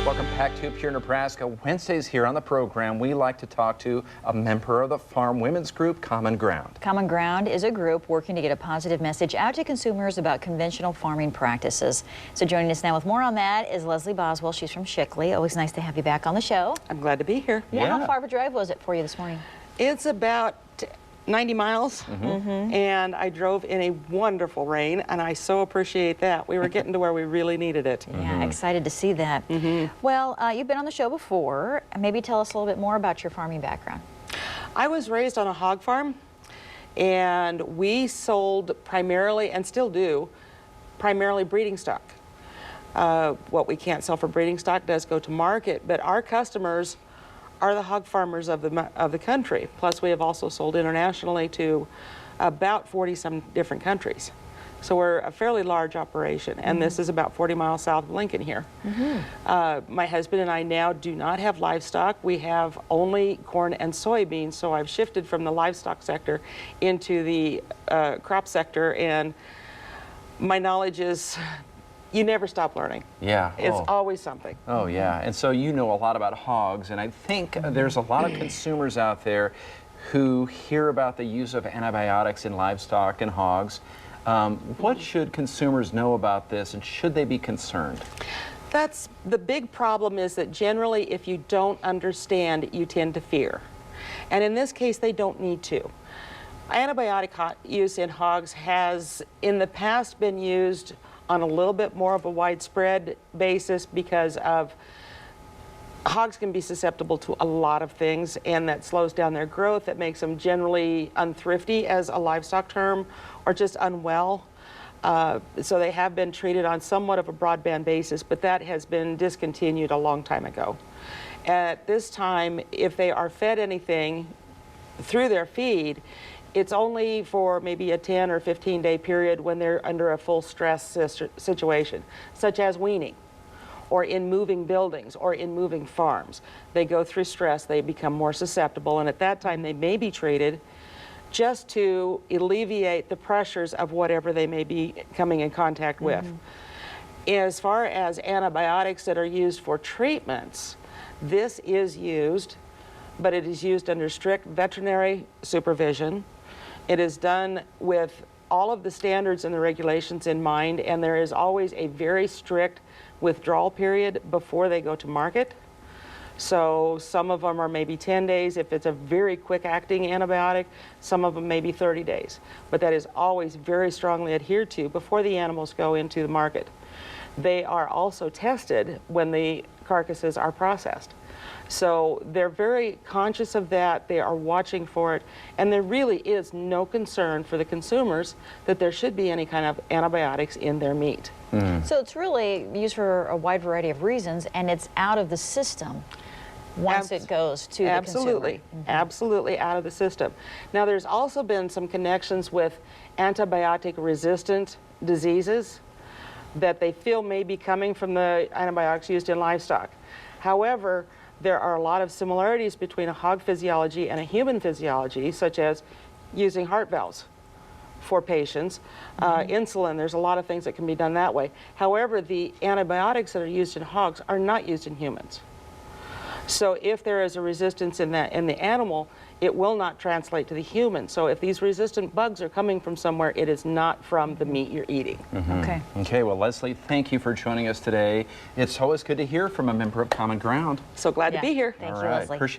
Welcome back to Pure Nebraska. Wednesdays here on the program, we like to talk to a member of the farm women's group, Common Ground. Common Ground is a group working to get a positive message out to consumers about conventional farming practices. So joining us now with more on that is Leslie Boswell. She's from Shickley. Always nice to have you back on the show. I'm glad to be here. Yeah. How far of a drive was it for you this morning? It's about 90 miles, and I drove in a wonderful rain, and I so appreciate that. We were getting to where we really needed it. Yeah, excited to see that. Well, you've been on the show before. Maybe tell us a little bit more about your farming background. I was raised on a hog farm, and we sold primarily, and still do, primarily breeding stock. What we can't sell for breeding stock does go to market, but our customers are the hog farmers of the country. Plus, we have also sold internationally to about 40-some different countries. So we're a fairly large operation, and this is about 40 miles south of Lincoln here. My husband and I now do not have livestock. We have only corn and soybeans, so I've shifted from the livestock sector into the crop sector, and my knowledge is you never stop learning. Yeah. It's always something. Oh, yeah. And so you know a lot about hogs, and I think there's a lot of consumers out there who hear about the use of antibiotics in livestock and hogs. What should consumers know about this, and should they be concerned? That's the big problem, is that generally if you don't understand, you tend to fear. And in this case, they don't need to. Antibiotic use in hogs has in the past been used on a little bit more of a widespread basis because of hogs can be susceptible to a lot of things, and that slows down their growth. That makes them generally unthrifty, as a livestock term, or just unwell. So they have been treated on somewhat of a broadband basis, but that has been discontinued a long time ago. At this time, if they are fed anything through their feed, it's only for maybe a 10 or 15-day period when they're under a full stress situation, such as weaning, or in moving buildings, or in moving farms. They go through stress, they become more susceptible, and at that time they may be treated just to alleviate the pressures of whatever they may be coming in contact with. As far as antibiotics that are used for treatments, this is used, but it is used under strict veterinary supervision. It is done with all of the standards and the regulations in mind, and there is always a very strict withdrawal period before they go to market. So some of them are maybe 10 days if it's a very quick acting antibiotic, some of them may be 30 days. But that is always very strongly adhered to before the animals go into the market. They are also tested when the carcasses are processed. So they're very conscious of that, they are watching for it, and there really is no concern for the consumers that there should be any kind of antibiotics in their meat. So it's really used for a wide variety of reasons, and it's out of the system once it goes to the consumer. Absolutely out of the system. Now, there's also been some connections with antibiotic-resistant diseases that they feel may be coming from the antibiotics used in livestock. However, there are a lot of similarities between a hog physiology and a human physiology, such as using heart valves for patients, insulin. There's a lot of things that can be done that way. However, the antibiotics that are used in hogs are not used in humans. So if there is a resistance in the animal, it will not translate to the human. So if these resistant bugs are coming from somewhere, it is not from the meat you're eating. Okay, well, Leslie, thank you for joining us today. It's always good to hear from a member of Common Ground. So glad to be here. Thank you, Leslie. Appreciate it.